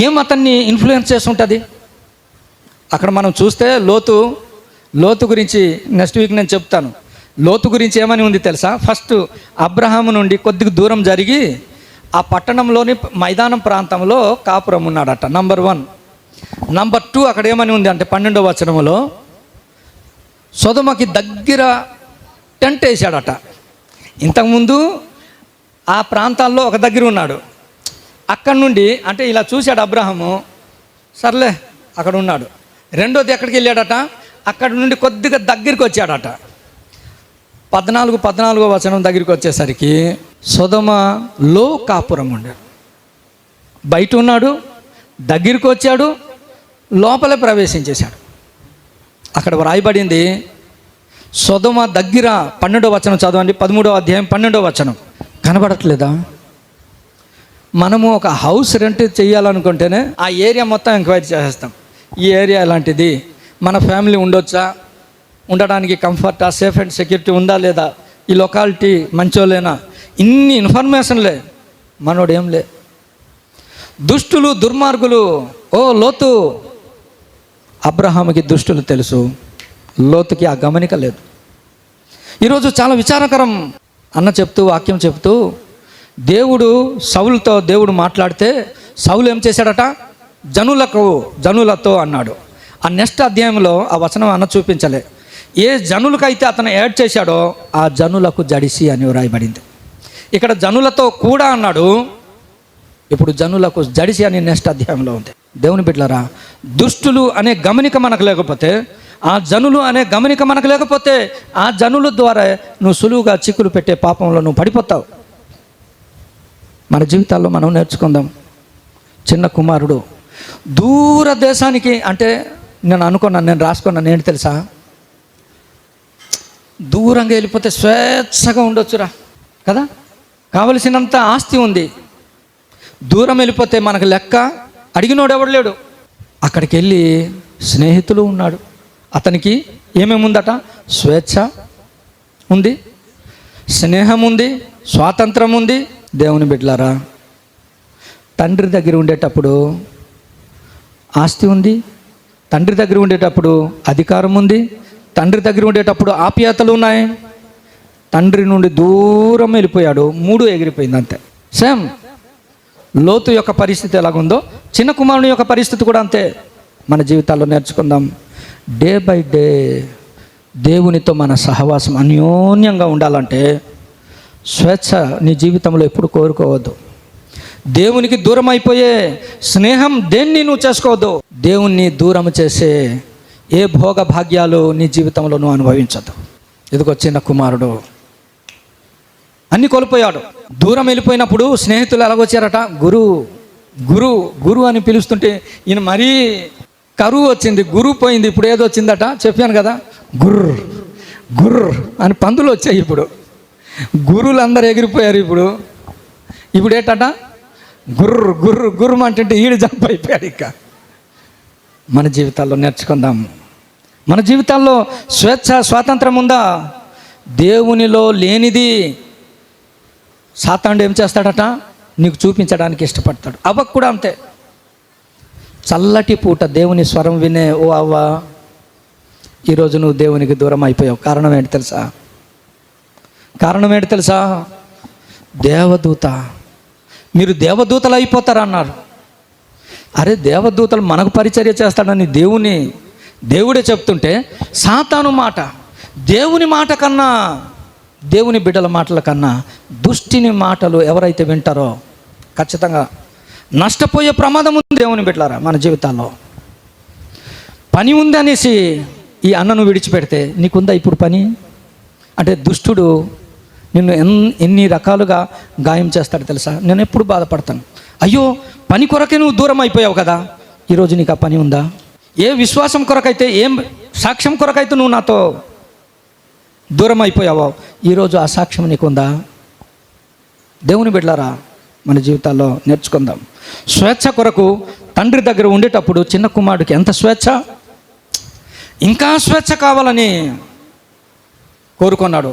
ఏం అతన్ని ఇన్ఫ్లుయెన్స్ చేస్తుంటుంది? అక్కడ మనం చూస్తే లోతు గురించి నెక్స్ట్ వీక్ నేను చెప్తాను. లోతు గురించి ఏమని ఉంది తెలుసా? ఫస్ట్ అబ్రహాము నుండి కొద్దిగా దూరం జరిగి ఆ పట్టణంలోని మైదానం ప్రాంతంలో కాపురం ఉన్నాడట. నంబర్ 1. నంబర్ 2 అక్కడ ఏమని ఉంది అంటే 12వ వచనములో సొదొమకి దగ్గర టెంట్ వేసాడట. ఇంతకుముందు ఆ ప్రాంతాల్లో ఒక దగ్గర ఉన్నాడు. అక్కడి నుండి అంటే ఇలా చూశాడు అబ్రహాము, సర్లే అక్కడ ఉన్నాడు. రెండోది ఎక్కడికి వెళ్ళాడట? అక్కడి నుండి కొద్దిగా దగ్గరికి వచ్చాడట. 14వ వచనం దగ్గరికి వచ్చేసరికి సొదొమలో కాపురం ఉండాడు. బయట ఉన్నాడు, దగ్గరికి వచ్చాడు, లోపలే ప్రవేశించేశాడు. అక్కడ వ్రాయబడింది సొదొమ దగ్గర 12వ వచనం చదవండి. 13వ అధ్యాయం 12వ వచనం. కనబడట్లేదా? మనము ఒక హౌస్ రెంట్ చేయాలనుకుంటేనే ఆ ఏరియా మొత్తం ఎంక్వైరీ చేసేస్తాం. ఈ ఏరియా ఎలాంటిది, మన ఫ్యామిలీ ఉండొచ్చా, ఉండడానికి కంఫర్టా, సేఫ్ అండ్ సెక్యూరిటీ ఉందా లేదా, ఈ లొకాలిటీ మంచోలేనా, ఇన్ని ఇన్ఫర్మేషన్లే. మనోడు ఏం లే. దుష్టులు, దుర్మార్గులు, ఓ లోతు అబ్రహాముకి దుష్టులు తెలుసు, లోతుకి ఆ గమనిక లేదు. ఈరోజు చాలా విచారకరం. అన్న చెప్తూ వాక్యం చెప్తూ దేవుడు సౌలుతో దేవుడు మాట్లాడితే సౌలు ఏం చేశాడట? జనులతో అన్నాడు. ఆ నెక్స్ట్ అధ్యాయంలో ఆ వచనం అన్న చూపించలే. ఏ జనులకైతే అతను యాడ్ చేశాడో ఆ జనులకు జడిసి అని వ్రాయబడింది. ఇక్కడ జనులతో కూడా అన్నాడు, ఇప్పుడు జనులకు జడిసి అని నెక్స్ట్ అధ్యాయంలో ఉంది. దేవుని బిడ్డలారా, దుష్టులు అనే గమనిక మనకు లేకపోతే, ఆ జనులు అనే గమనిక మనకు లేకపోతే, ఆ జనుల ద్వారా నువ్వు సులువుగా చిక్కులు పెట్టే పాపంలో నువ్వు పడిపోతావు. మన జీవితాల్లో మనం నేర్చుకుందాం. చిన్న కుమారుడు దూర దేశానికి, అంటే నేను రాసుకున్నాను ఏంటి తెలుసా? దూరంగా వెళ్ళిపోతే స్వేచ్ఛగా ఉండొచ్చురా కదా, కావలసినంత ఆస్తి ఉంది. దూరం వెళ్ళిపోతే మనకు లెక్క అడిగినోడు ఎవడు లేడు. అక్కడికి వెళ్ళి స్నేహితులు ఉన్నాడు. అతనికి ఏమేమి ఉందట? స్వేచ్ఛ ఉంది, స్నేహం ఉంది, స్వాతంత్రం ఉంది. దేవుని బిడ్డలారా, తండ్రి దగ్గర ఉండేటప్పుడు ఆస్తి ఉంది, తండ్రి దగ్గర ఉండేటప్పుడు అధికారం ఉంది, తండ్రి దగ్గర ఉండేటప్పుడు ఆప్యాయతలు ఉన్నాయి. తండ్రి నుండి దూరం వెళ్ళిపోయాడు, 3 ఎగిరిపోయింది అంతే. సేమ్ లోతు యొక్క పరిస్థితి ఎలాగుందో చిన్న కుమారుని యొక్క పరిస్థితి కూడా అంతే. మన జీవితాల్లో నేర్చుకుందాం. డే బై డే దేవునితో మన సహవాసం అన్యోన్యంగా ఉండాలంటే స్వేచ్ఛ నీ జీవితంలో ఎప్పుడు కోరుకోవద్దు. దేవునికి దూరం అయిపోయే స్నేహం దేన్ని నువ్వు చేసుకోవద్దు. దేవుణ్ణి దూరం చేసే ఏ భోగ భాగ్యాలు నీ జీవితంలో నువ్వు అనుభవించద్దు. ఇదిగో చిన్న కుమారుడు అన్ని కోల్పోయాడు. దూరం వెళ్ళిపోయినప్పుడు స్నేహితులు ఎలాగొచ్చారట? గురు గురు గురు అని పిలుస్తుంటే ఈయన మరీ కరువు వచ్చింది, గురువు పోయింది. ఇప్పుడు ఏదో వచ్చిందట, చెప్పాను కదా, గుర్ర గుర్ర అని పందులు వచ్చాయి. ఇప్పుడు గురువులు అందరు ఎగిరిపోయారు. ఇప్పుడు ఏంటట? గుర్ర గుర్ర గుర్రం అంటే ఈడు జంప్ అయిపోయాడు. ఇక మన జీవితాల్లో నేర్చుకుందాం. మన జీవితాల్లో స్వేచ్ఛ స్వాతంత్రం ఉందా? దేవునిలో లేనిది సాతానుడు ఏం చేస్తాడట? నీకు చూపించడానికి ఇష్టపడతాడు. అవ్వకు కూడా అంతే. చల్లటి పూట దేవుని స్వరం వినే ఓ అవ్వ, ఈరోజు నువ్వు దేవునికి దూరం అయిపోయావు. కారణం ఏంటి తెలుసా? దేవదూత. మీరు దేవదూతలు అయిపోతారన్నారు. అరే, దేవదూతలు మనకు పరిచర్య చేస్తాడని దేవుడే చెప్తుంటే, సాతాను మాట, దేవుని మాట కన్నా, దేవుని బిడ్డల మాటల కన్నా దుష్టిని మాటలు ఎవరైతే వింటారో ఖచ్చితంగా నష్టపోయే ప్రమాదం ఉంది. దేవుని బిడ్డలారా, మన జీవితాల్లో పని ఉంది అనేసి ఈ అన్నను విడిచిపెడితే నీకుందా ఇప్పుడు పని? అంటే దుష్టుడు నిన్ను ఎన్ని రకాలుగా గాయం చేస్తాడు తెలుసా? నేను ఎప్పుడు బాధపడతాను, అయ్యో పని కొరకే నువ్వు దూరం అయిపోయావు కదా, ఈరోజు నీకు ఆ పని ఉందా? ఏ విశ్వాసం కొరకైతే, ఏం సాక్ష్యం కొరకైతే నువ్వు నాతో దూరం అయిపోయావో ఈరోజు ఆ సాక్ష్యం నీకుందా? దేవుని బిడ్డలారా, మన జీవితాల్లో నేర్చుకుందాం. స్వేచ్ఛ కొరకు తండ్రి దగ్గర ఉండేటప్పుడు చిన్న కుమారుడికి ఎంత స్వేచ్ఛ, ఇంకా స్వేచ్ఛ కావాలని కోరుకున్నాడు.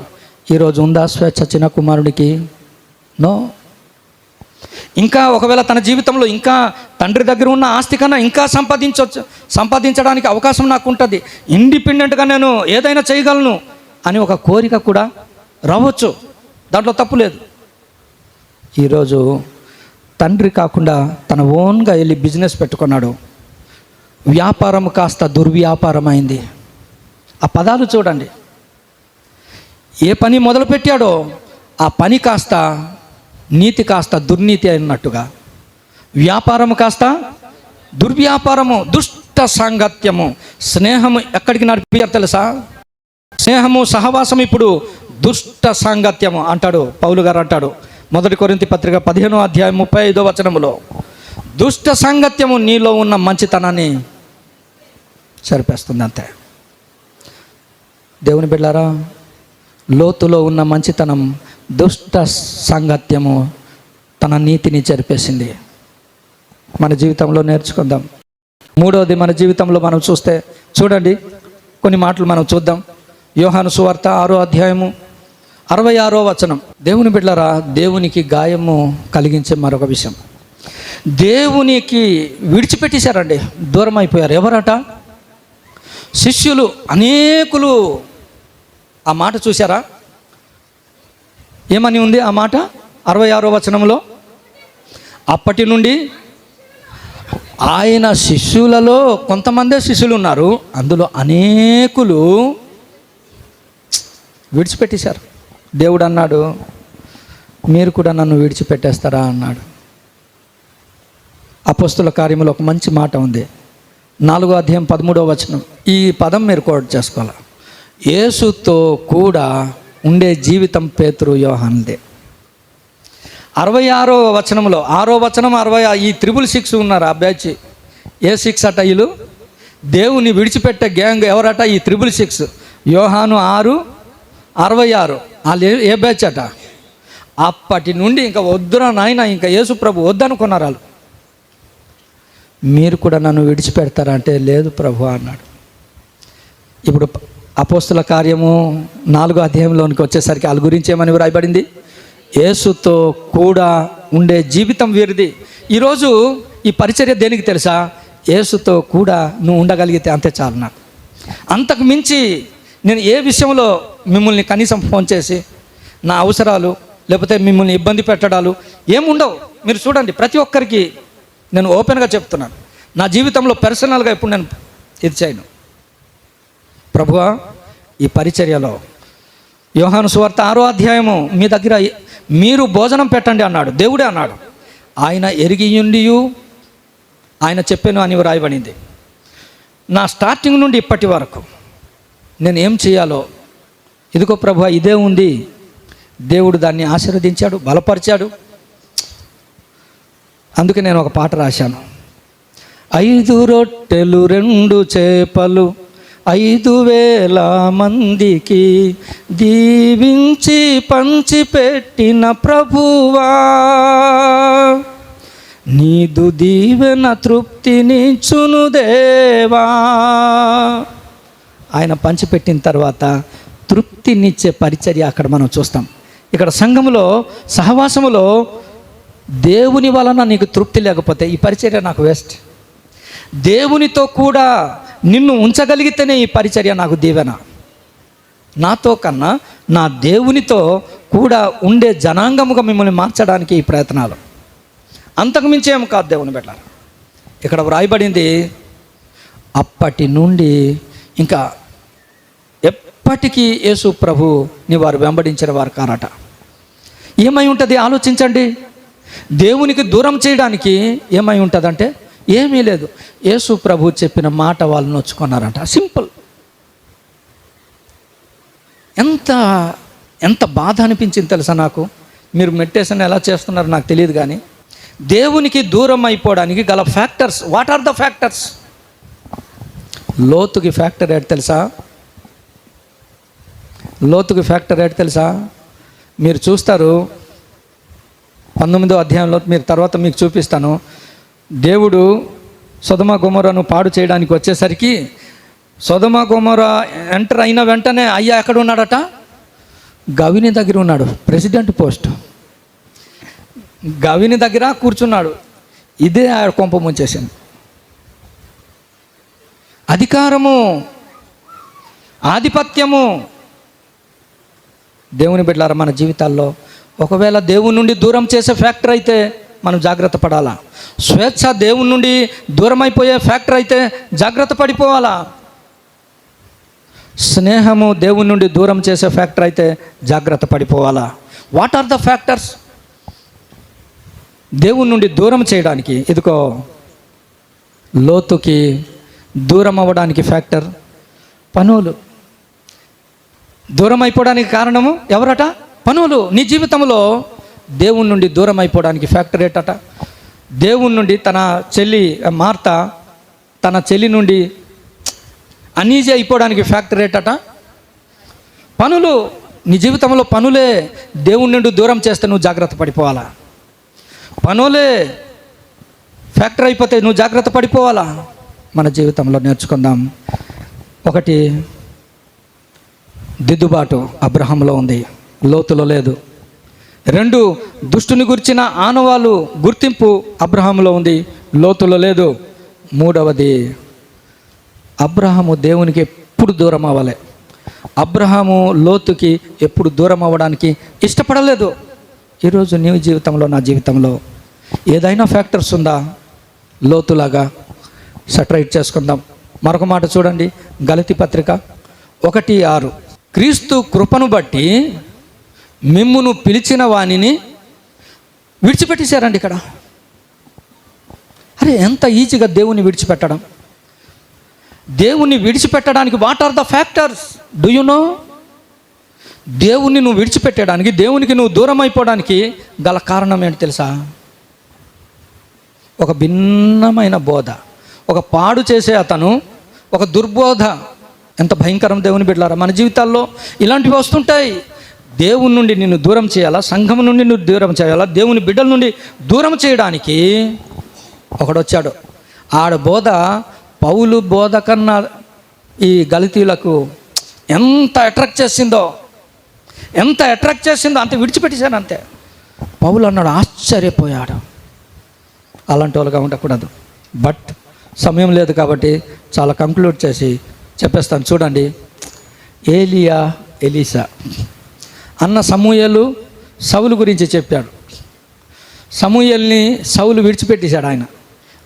ఈరోజు ఉందా స్వేచ్ఛ చిన్న కుమారుడికి? నో. ఇంకా ఒకవేళ తన జీవితంలో ఇంకా తండ్రి దగ్గర ఉన్న ఆస్తి కన్నా ఇంకా సంపాదించడానికి అవకాశం నాకు ఉంటుంది, ఇండిపెండెంట్గా నేను ఏదైనా చేయగలను అని ఒక కోరిక కూడా రావచ్చు. దాంట్లో తప్పు లేదు. ఈరోజు తండ్రి కాకుండా తన ఓన్గా వెళ్ళి బిజినెస్ పెట్టుకున్నాడు. వ్యాపారం కాస్త దుర్వ్యాపారం అయింది. ఆ పదాలు చూడండి. ఏ పని మొదలు పెట్టాడో ఆ పని కాస్త నీతి కాస్త దుర్నీతి అయినట్టుగా, వ్యాపారము కాస్త దుర్వ్యాపారము, దుష్ట సాంగత్యము. స్నేహము ఎక్కడికి నడిపారు తెలుసా? స్నేహము సహవాసం ఇప్పుడు దుష్ట సాంగత్యము అంటాడు పౌలు గారు. అంటాడు 1 కొరింథీ పత్రిక 15వ అధ్యాయం 35వ వచనములో, దుష్ట సాంగత్యము నీలో ఉన్న మంచితనాన్ని సరిపేస్తుంది అంతే. దేవుని బిడ్డలారా, లోతులో ఉన్న మంచితనం దుష్ట సాంగత్యము తన నీతిని చెరిపేసింది. మన జీవితంలో నేర్చుకుందాం. మూడవది, మన జీవితంలో మనం చూడండి కొన్ని మాటలు మనం చూద్దాం. యోహాను సువార్త 6వ అధ్యాయము 66వ వచనం. దేవుని బిడ్డలారా, దేవునికి గాయము కలిగించే మరొక విషయం, దేవునికి విడిచిపెట్టేశారండి, దూరం అయిపోయారు. ఎవరట? శిష్యులు అనేకులు ఆ మాట చూసారా? ఏమని ఉంది ఆ మాట? 66వ వచనంలో, అప్పటి నుండి ఆయన శిష్యులలో కొంతమందే శిష్యులు ఉన్నారు, అందులో అనేకులు విడిచిపెట్టేశారు. దేవుడు అన్నాడు, మీరు కూడా నన్ను విడిచిపెట్టేస్తారా అన్నాడు. అపోస్తుల కార్యములో ఒక మంచి మాట ఉంది, 4వ అధ్యాయం 13వ వచనం. ఈ పదం మీరు కోట్ చేసుకోవాలి. యేసుతో కూడా ఉండే జీవితం పేతురు యోహానుదే. 66వ వచనంలో, 6వ వచనం 60, ఈ 666 ఉన్నారు ఆ బ్యాచ్. ఏ 6 అట? వీళ్ళు దేవుని విడిచిపెట్టే గ్యాంగ్ ఎవరట? ఈ 666. యోహాను 6:66 వాళ్ళు ఏ బ్యాచ్ అట? అప్పటి నుండి ఇంకా వద్దురా నాయన, ఇంకా యేసు ప్రభు వద్దనుకున్నారు వాళ్ళు. మీరు కూడా నన్ను విడిచిపెడతారా అంటే, లేదు ప్రభు అన్నాడు. ఇప్పుడు అపోస్తుల కార్యము 4వ అధ్యాయంలోనికి వచ్చేసరికి వాళ్ళ గురించి ఏమని రాయబడింది? యేసుతో కూడా ఉండే జీవితం వీరిది. ఈరోజు ఈ పరిచర్య దేనికి తెలుసా? యేసుతో కూడా నువ్వు ఉండగలిగితే అంతే చాలు నాకు. అంతకు మించి నేను ఏ విషయంలో మిమ్మల్ని కనీసం ఫోన్ చేసి నా అవసరాలు లేకపోతే మిమ్మల్ని ఇబ్బంది పెట్టడాలు ఏముండవు. మీరు చూడండి, ప్రతి ఒక్కరికి నేను ఓపెన్గా చెప్తున్నాను, నా జీవితంలో పర్సనల్గా ఎప్పుడు నేను ఇది చేయను. ప్రభువా, ఈ పరిచర్యలో యోహాను సువార్త 6వ అధ్యాయము మీ దగ్గర మీరు భోజనం పెట్టండి అన్నాడు, దేవుడే అన్నాడు. ఆయన ఎరిగియుండియు ఆయన చెప్పాను అని వ్రాయబడింది. నా స్టార్టింగ్ నుండి ఇప్పటి వరకు నేను ఏం చేయాలో, ఇదిగో ప్రభువా ఇదే ఉంది. దేవుడు దాన్ని ఆశీర్వదించాడు, బలపరిచాడు. అందుకే నేను ఒక పాట రాశాను. 5 రొట్టెలు 2 చేపలు 5,000 మందికి దీవించి పంచిపెట్టిన ప్రభువా, నీదు దీవెన తృప్తినిచ్చును దేవా. ఆయన పంచిపెట్టిన తర్వాత తృప్తినిచ్చే పరిచర్య అక్కడ మనం చూస్తాం. ఇక్కడ సంఘములో సహవాసములో దేవుని వలన నీకు తృప్తి లేకపోతే ఈ పరిచర్య నాకు వేస్ట్. దేవునితో కూడా నిన్ను ఉంచగలిగితేనే ఈ పరిచర్య నాకు దీవెన. నాతో కన్నా నా దేవునితో కూడా ఉండే జనాంగముగా మిమ్మల్ని మార్చడానికి ఈ ప్రయత్నాలు. అంతకుమించి ఏం కాదు దేవుని బిడ్డ. ఇక్కడ వ్రాయబడింది, అప్పటి నుండి ఇంకా ఎప్పటికీ యేసు ప్రభు ని వారు వెంబడించిన వారు కారట. ఏమై ఉంటుంది ఆలోచించండి. దేవునికి దూరం చేయడానికి ఏమై ఉంటుందంటే ఏమీ లేదు. యేసు ప్రభు చెప్పిన మాట వాళ్ళు నొచ్చుకున్నారంట. సింపుల్. ఎంత బాధ అనిపించింది తెలుసా నాకు. మీరు మెడిటేషన్ ఎలా చేస్తున్నారో నాకు తెలియదు, కానీ దేవునికి దూరం అయిపోవడానికి గల factors, what are the factors? లోతుకి ఫ్యాక్టర్ ఏంటి తెలుసా? లోతుకి ఫ్యాక్టర్ ఏంటి తెలుసా? మీరు చూస్తారు 19వ అధ్యాయంలో, మీరు తర్వాత మీకు చూపిస్తాను. దేవుడు సొదొమ గొమొర్రాను పాడు చేయడానికి వచ్చేసరికి సొదొమ గొమొర్రా ఎంటర్ అయిన వెంటనే అయ్యా ఎక్కడ ఉన్నాడట? గవిని దగ్గర ఉన్నాడు. ప్రెసిడెంట్ పోస్ట్ గవిని దగ్గర కూర్చున్నాడు. ఇదే ఆ కొంప ముంచేసింది. అధికారము, ఆధిపత్యము. దేవుని బిడ్డలారా, మన జీవితాల్లో ఒకవేళ దేవుని నుండి దూరం చేసే ఫ్యాక్టర్ అయితే మనం జాగ్రత్త పడాలా. స్వేచ్ఛ దేవుని నుండి దూరం అయిపోయే ఫ్యాక్టర్ అయితే జాగ్రత్త పడిపోవాలా. స్నేహము దేవుని నుండి దూరం చేసే ఫ్యాక్టర్ అయితే జాగ్రత్త పడిపోవాలా. వాట్ ఆర్ ద ఫ్యాక్టర్స్ దేవుని నుండి దూరం చేయడానికి? ఇదిగో లోతుకి దూరం అవ్వడానికి ఫ్యాక్టర్ పనులు. దూరం అయిపోవడానికి కారణము ఎవరట? పనులు. నీ జీవితంలో దేవుని నుండి దూరం అయిపోవడానికి ఫ్యాక్టర్ ఏంటట? దేవుని నుండి తన చెల్లి మార్త తన చెల్లి నుండి అనీజీ అయిపోవడానికి ఫ్యాక్టర్ ఏంటట? పనులు. నీ జీవితంలో పనులే దేవుని నుండి దూరం చేస్తే నువ్వు జాగ్రత్త పడిపోవాలా. పనులే ఫ్యాక్టర్ అయిపోతే నువ్వు జాగ్రత్త పడిపోవాలా. మన జీవితంలో నేర్చుకుందాం. ఒకటి, దిద్దుబాటు అబ్రహాంలో ఉంది, లోతులో లేదు. 2, దుష్టుని గురించిన ఆనవాళ్ళు గుర్తింపు అబ్రహాంలో ఉంది, లోతులో లేదు. 3వది, అబ్రహాము దేవునికి ఎప్పుడు దూరం అవ్వాలి. అబ్రహాము లోతుకి ఎప్పుడు దూరం అవ్వడానికి ఇష్టపడలేదు. ఈరోజు నీ జీవితంలో, నా జీవితంలో ఏదైనా ఫ్యాక్టర్స్ ఉందా? లోతులాగా సెటరైట్ చేసుకుందాం. మరొక మాట చూడండి, గలతీ పత్రిక 1:6. క్రీస్తు కృపను బట్టి మిమ్మును పిలిచిన వానిని విడిచిపెట్టేశారండి. ఇక్కడ అరే ఎంత ఈజీగా దేవుని విడిచిపెట్టడం. దేవుణ్ణి విడిచిపెట్టడానికి what are the factors? Do you know? దేవుణ్ణి నువ్వు విడిచిపెట్టడానికి, దేవునికి నువ్వు దూరం అయిపోవడానికి గల కారణం ఏంటి తెలుసా? ఒక భిన్నమైన బోధ, ఒక పాడు చేసే అతను, ఒక దుర్బోధ. ఎంత భయంకరం దేవుని బిడ్డలారా! మన జీవితాల్లో ఇలాంటివి వస్తుంటాయి. దేవుని నుండి నిన్ను దూరం చేయాలా, సంఘం నుండి నువ్వు దూరం చేయాలా, దేవుని బిడ్డల నుండి దూరం చేయడానికి ఒకడొచ్చాడు. ఆడ బోధ పౌలు బోధ కన్నా ఈ గలతీయులకు ఎంత అట్రాక్ట్ చేసిందో అంతే విడిచిపెట్టేశాను అంతే. పౌలు అన్నాడు, ఆశ్చర్యపోయాడు. అలాంటి వాళ్ళుగా ఉండకూడదు. బట్ సమయం లేదు కాబట్టి చాలా కంక్లూడ్ చేసి చెప్పేస్తాను. చూడండి, ఏలియా ఎలీసా అన్న సమూయేలు సౌలు గురించి చెప్పాడు. సమూయేల్ని సౌలు విడిచిపెట్టేశాడు. ఆయన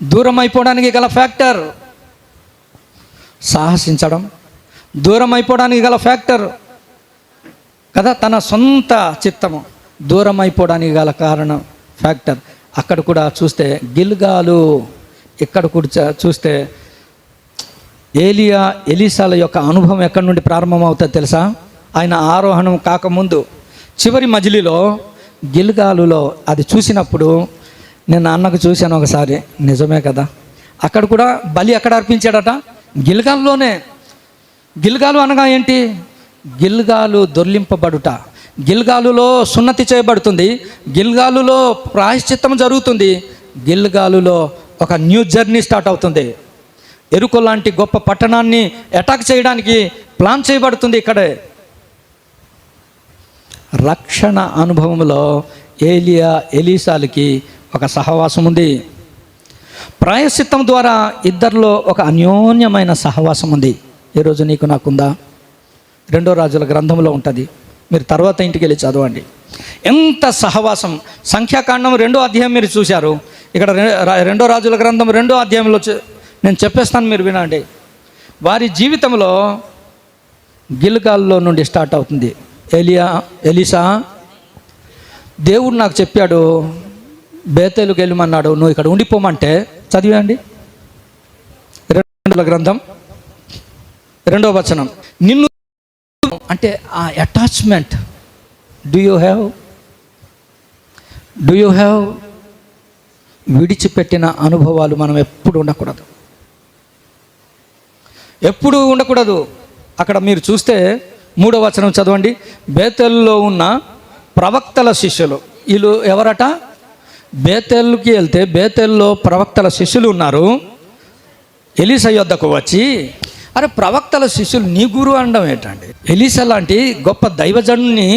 దూరం అయిపోవడానికి గల ఫ్యాక్టర్ సాహసించడం, దూరం అయిపోవడానికి గల ఫ్యాక్టర్ కదా తన సొంత చిత్తము, దూరం అయిపోవడానికి గల కారణం ఫ్యాక్టర్. అక్కడ కూడా చూస్తే గిల్గాలు, ఇక్కడ కూడా చూస్తే ఏలియా ఎలీసాల యొక్క అనుభవం ఎక్కడి నుండి ప్రారంభమవుతుంది తెలుసా? ఆయన ఆరోహణం కాకముందు చివరి మజిలీలో గిల్గాలులో అది చూసినప్పుడు, నేను అన్నకు చూశాను ఒకసారి, నిజమే కదా. అక్కడ కూడా బలి ఎక్కడ అర్పించాడట? గిల్గాలులోనే. గిల్గాలు అనగా ఏంటి? గిల్గాలు దొర్లింపబడుట, గిల్గాలులో సున్నతి చేయబడుతుంది, గిల్గాలులో ప్రాయశ్చిత్తం జరుగుతుంది, గిల్గాలులో ఒక న్యూ జర్నీ స్టార్ట్ అవుతుంది. ఎరుకో లాంటి గొప్ప పట్టణాన్ని అటాక్ చేయడానికి ప్లాన్ చేయబడుతుంది. ఇక్కడే రక్షణ అనుభవంలో ఏలియా ఎలీసాలకి ఒక సహవాసం ఉంది. ప్రాయశ్చిత్తం ద్వారా ఇద్దరిలో ఒక అన్యోన్యమైన సహవాసం ఉంది. ఈరోజు నీకు నాకుందా? 2 రాజుల గ్రంథంలో ఉంటుంది. మీరు తర్వాత ఇంటికి వెళ్ళి చదవండి. ఎంత సహవాసం! సంఖ్యాకాండం 2వ అధ్యాయం మీరు చూశారు. ఇక్కడ 2 రాజుల గ్రంథం 2వ అధ్యాయంలో నేను చెప్పేస్తాను, మీరు వినండి. వారి జీవితంలో గిల్గాల్లో నుండి స్టార్ట్ అవుతుంది. ఎలీసా, దేవుడు నాకు చెప్పాడు బేతేలుకి వెళ్ళమన్నాడు, నువ్వు ఇక్కడ ఉండిపోమంటే. చదివండి 2 గ్రంథం 2వ వచనం. నిన్ను అంటే ఆ అటాచ్మెంట్, డూ యూ హ్యావ్ విడిచిపెట్టిన అనుభవాలు మనం ఎప్పుడు ఉండకూడదు. అక్కడ మీరు చూస్తే 3వ వచనం చదవండి. బేతేలులో ఉన్న ప్రవక్తల శిష్యులు, వీళ్ళు ఎవరట? బేతేలుకి వెళ్తే బేతేలులో ప్రవక్తల శిష్యులు ఉన్నారు. ఎలీసా యొద్దకు వచ్చి, అరే ప్రవక్తల శిష్యులు నీ గురువు అనడం ఏంటండి? ఎలీసా లాంటి గొప్ప దైవజనుని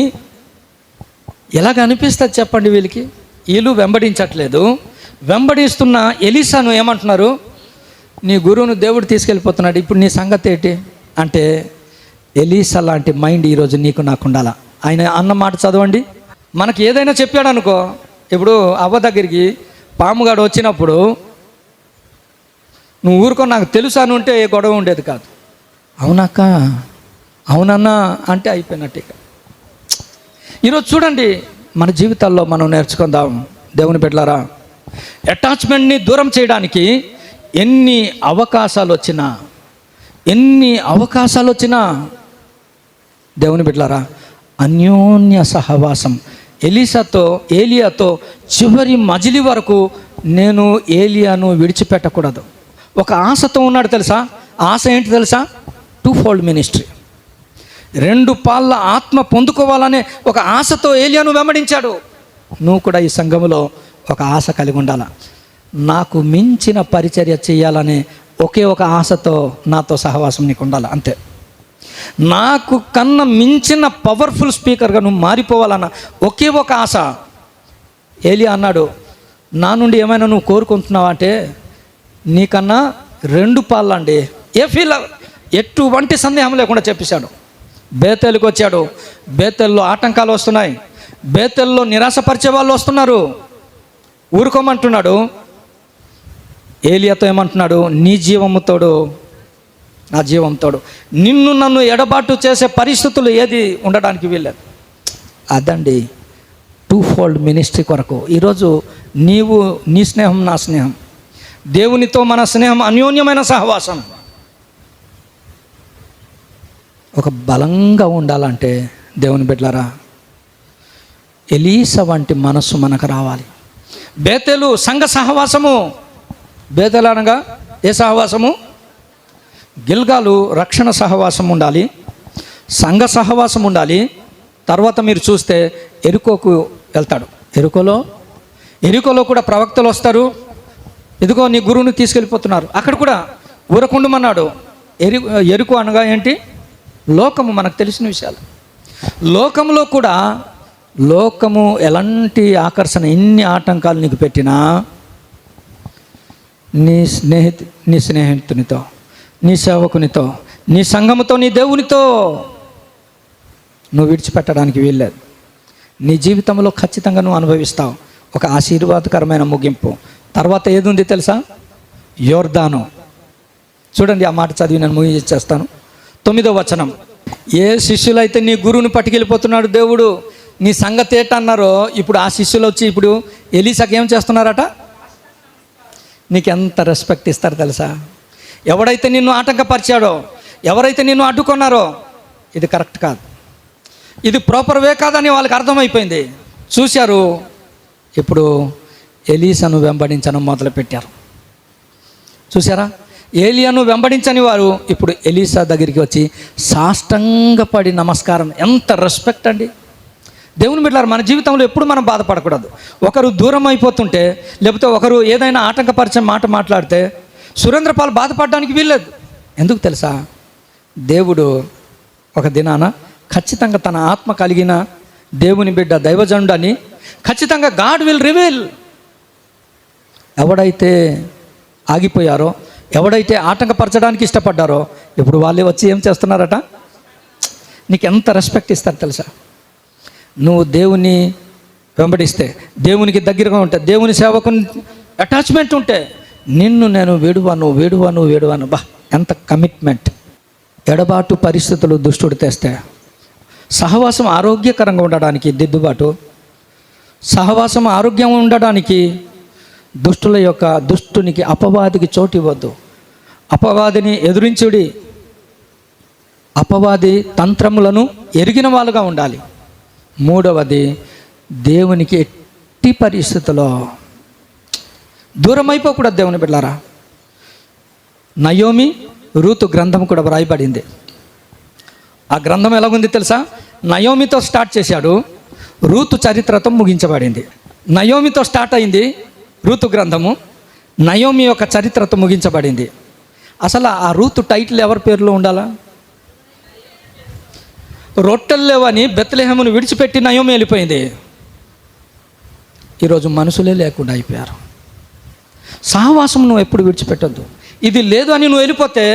ఎలాగ అనిపిస్తుంది చెప్పండి వీళ్ళకి? వీళ్ళు వెంబడించట్లేదు. వెంబడిస్తున్న ఎలీసాను ఏమంటున్నారు? నీ గురువును దేవుడు తీసుకెళ్ళిపోతున్నాడు, ఇప్పుడు నీ సంగతి ఏంటి అంటే, ఎలీసా లాంటి మైండ్ ఈరోజు నీకు నాకు ఉండాలా. ఆయన అన్న మాట చదవండి. మనకి ఏదైనా చెప్పాడు అనుకో, ఇప్పుడు అవ్వ దగ్గరికి పాముగాడు వచ్చినప్పుడు నువ్వు ఊరుకో, నాకు తెలుసు అని ఉంటే ఏ గొడవ ఉండేది కాదు. అవునక్క, అవునన్నా అంటే అయిపోయినట్టు. ఇక ఈరోజు చూడండి, మన జీవితాల్లో మనం నేర్చుకుందాం దేవుని బిడ్డలారా. అటాచ్మెంట్ని దూరం చేయడానికి ఎన్ని అవకాశాలు వచ్చినా దేవుని బిడ్డలారా, అన్యోన్య సహవాసం. ఏలియాతో చివరి మజిలీ వరకు నేను ఏలియాను విడిచిపెట్టకూడదు. ఒక ఆశతో ఉన్నాడు తెలుసా? ఆశ ఏంటి తెలుసా? 2-fold ministry. 2 పాళ్ళ ఆత్మ పొందుకోవాలనే ఒక ఆశతో ఏలియాను వెంబడించాడు. నువ్వు కూడా ఈ సంఘములో ఒక ఆశ కలిగి ఉండాలా. నాకు మించిన పరిచర్య చేయాలనే ఒకే ఒక ఆశతో నాతో సహవాసం నీకు ఉండాలి, అంతే. నాకు కన్నా మించిన పవర్ఫుల్ స్పీకర్గా నువ్వు మారిపోవాలన్న ఒకే ఒక ఆశ. ఏలియా అన్నాడు, నా నుండి ఏమైనా నువ్వు కోరుకుంటున్నావా అంటే, నీకన్నా 2 పాళ్ళండి ఎటువంటి సందేహం లేకుండా చెప్పేశాడు. బేతేలుకి వచ్చాడు. బేతేల్లో ఆటంకాలు వస్తున్నాయి. బేతేల్లో నిరాశపరిచే వాళ్ళు వస్తున్నారు. ఊరుకోమంటున్నాడు. ఏలియాతో ఏమంటున్నాడు? నీ జీవముతోడు నా జీవంతోడు, నిన్ను నన్ను ఎడబాటు చేసే పరిస్థితులు ఏది ఉండడానికి వీల్లేదు. అదండి టూఫోల్డ్ మినిస్ట్రీ కొరకు. ఈరోజు నీవు, నీ స్నేహం నా స్నేహం, దేవునితో మన స్నేహం అన్యోన్యమైన సహవాసం ఒక బలంగా ఉండాలంటే దేవుని బిడ్డలారా, ఎలీసా వంటి మనస్సు మనకు రావాలి. బేతేలు సంఘ సహవాసము. బేతేలు అనగా ఏ సహవాసము? గిల్గాలు రక్షణ సహవాసం ఉండాలి, సంఘ సహవాసం ఉండాలి. తర్వాత మీరు చూస్తే ఎరుకోకు వెళ్తాడు. ఎరుకోలో కూడా ప్రవక్తలు వస్తారు. ఇదిగో నీ గురువుని తీసుకెళ్ళిపోతున్నారు. అక్కడ కూడా ఊరకుండమన్నాడు. ఎరుకు అనగా ఏంటి? లోకము, మనకు తెలిసిన విషయాలు. లోకములో కూడా లోకము ఎలాంటి ఆకర్షణ, ఎన్ని ఆటంకాలు నీకు పెట్టినా నీ స్నేహితునితో, నీ సేవకునితో, నీ సంఘముతో, నీ దేవునితో నువ్వు విడిచిపెట్టడానికి వీల్లేదు. నీ జీవితంలో ఖచ్చితంగా నువ్వు అనుభవిస్తావు ఒక ఆశీర్వాదకరమైన ముగింపు. తర్వాత ఏది ఉంది తెలుసా? యోర్దాను. చూడండి, ఆ మాట చదివి నేను ముగించేస్తాను. 9వ వచనం. ఏ శిష్యులైతే నీ గురువుని పట్టుకెళ్ళిపోతున్నాడు దేవుడు, నీ సంగతి ఏంటన్నారో, ఇప్పుడు ఆ శిష్యులు వచ్చి ఇప్పుడు ఎలీసాకి ఏం చేస్తున్నారట? నీకు ఎంత రెస్పెక్ట్ ఇస్తారు తెలుసా? ఎవడైతే నిన్ను ఆటంకపరిచాడో, ఎవరైతే నిన్ను అడ్డుకున్నారో, ఇది కరెక్ట్ కాదు, ఇది ప్రాపర్ వే కాదని వాళ్ళకి అర్థమైపోయింది. చూశారు. ఇప్పుడు ఎలీసాను వెంబడించడం మొదలుపెట్టారు. చూసారా? ఏలియాను వెంబడించని వారు ఇప్పుడు ఎలీసా దగ్గరికి వచ్చి సాష్టంగపడి నమస్కారం. ఎంత రెస్పెక్ట్ అండి! దేవుని బిడ్డలారా, మన జీవితంలో ఎప్పుడు మనం బాధపడకూడదు. ఒకరు దూరం అయిపోతుంటే, లేకపోతే ఒకరు ఏదైనా ఆటంకపరిచే మాట మాట్లాడితే సురేంద్రపాల్ బాధపడడానికి వీల్లేదు. ఎందుకు తెలుసా? దేవుడు ఒక దినాన ఖచ్చితంగా తన ఆత్మ కలిగిన దేవుని బిడ్డ దైవజనుడని ఖచ్చితంగా గాడ్ విల్ రివీల్. ఎవడైతే ఆగిపోయారో, ఎవడైతే ఆటంకపరచడానికి ఇష్టపడ్డారో, ఇప్పుడు వాళ్ళే వచ్చి ఏం చేస్తున్నారట? నీకు ఎంత రెస్పెక్ట్ ఇస్తారు తెలుసా? నువ్వు దేవుని వెంబడిస్తే, దేవునికి దగ్గరగా ఉంటే, దేవుని సేవకు అటాచ్మెంట్ ఉంటే, నిన్ను నేను వేడువాను. బా, ఎంత కమిట్మెంట్! ఎడబాటు పరిస్థితులు దుష్టుడు తెస్తే, సహవాసం ఆరోగ్యకరంగా ఉండడానికి దిద్దుబాటు, సహవాసం ఆరోగ్యం ఉండడానికి దుష్టునికి అపవాదికి చోటు ఇవ్వద్దు. అపవాదిని ఎదురించుడి, అపవాది తంత్రములను ఎరిగిన వాళ్ళుగా ఉండాలి. 3వది, దేవునికి ఎట్టి పరిస్థితుల్లో దూరం అయిపోకూడదు. దేవుని బిడ్డలారా, నయోమి రూతు గ్రంథం కూడా వ్రాయబడింది. ఆ గ్రంథం ఎలాగుంది తెలుసా? నయోమితో స్టార్ట్ చేశాడు, రూతు చరిత్రతో ముగించబడింది. నయోమితో స్టార్ట్ అయింది రూతు గ్రంథము, నయోమి యొక్క చరిత్రతో ముగించబడింది. అసలు ఆ రూతు టైటిల్ ఎవరి పేరులో ఉండాలా? రొట్టెలు లేవని బెత్లెహేమును విడిచిపెట్టి నయోమి వెళ్ళిపోయింది. ఈరోజు మనుషులే లేకుండా అయిపోయారు. సహవాసం నువ్వు ఎప్పుడు విడిచిపెట్టద్దు. ఇది లేదు అని నువ్వు వెళ్ళిపోతే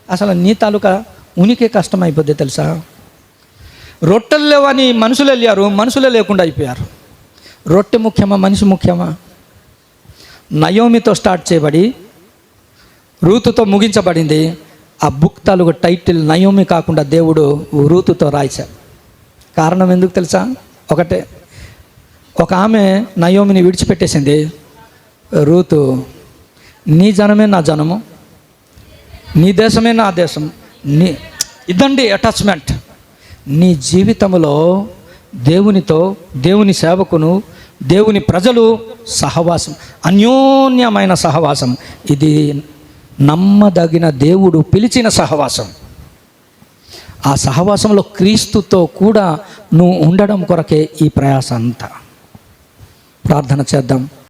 అసలు నీ తాలూకా ఉనికి కష్టమైపోద్ది తెలుసా? రొట్టెలు లేవని మనుషులు వెళ్ళారు, మనుషులే లేకుండా అయిపోయారు. రొట్టె ముఖ్యమా, మనిషి ముఖ్యమా? నయోమితో స్టార్ట్ చేయబడి రూతుతో ముగించబడింది. ఆ బుక్ తాలూకు టైటిల్ నయోమి కాకుండా దేవుడు రూతుతో రాయించాడు. కారణం ఎందుకు తెలుసా? ఒకటే, ఒక ఆమె నయోమిని విడిచిపెట్టేసింది. రూతు, నీ జనమే నా జనము, నీ దేశమే నా దేశం, ఇదండి అటాచ్మెంట్. నీ జీవితంలో దేవునితో, దేవుని సేవకును, దేవుని ప్రజలు సహవాసం, అన్యోన్యమైన సహవాసం, ఇది నమ్మదగిన దేవుడు పిలిచిన సహవాసం. ఆ సహవాసంలో క్రీస్తుతో కూడా నువ్వు ఉండడం కొరకే ఈ ప్రయాస అంతా. ప్రార్థన చేద్దాం.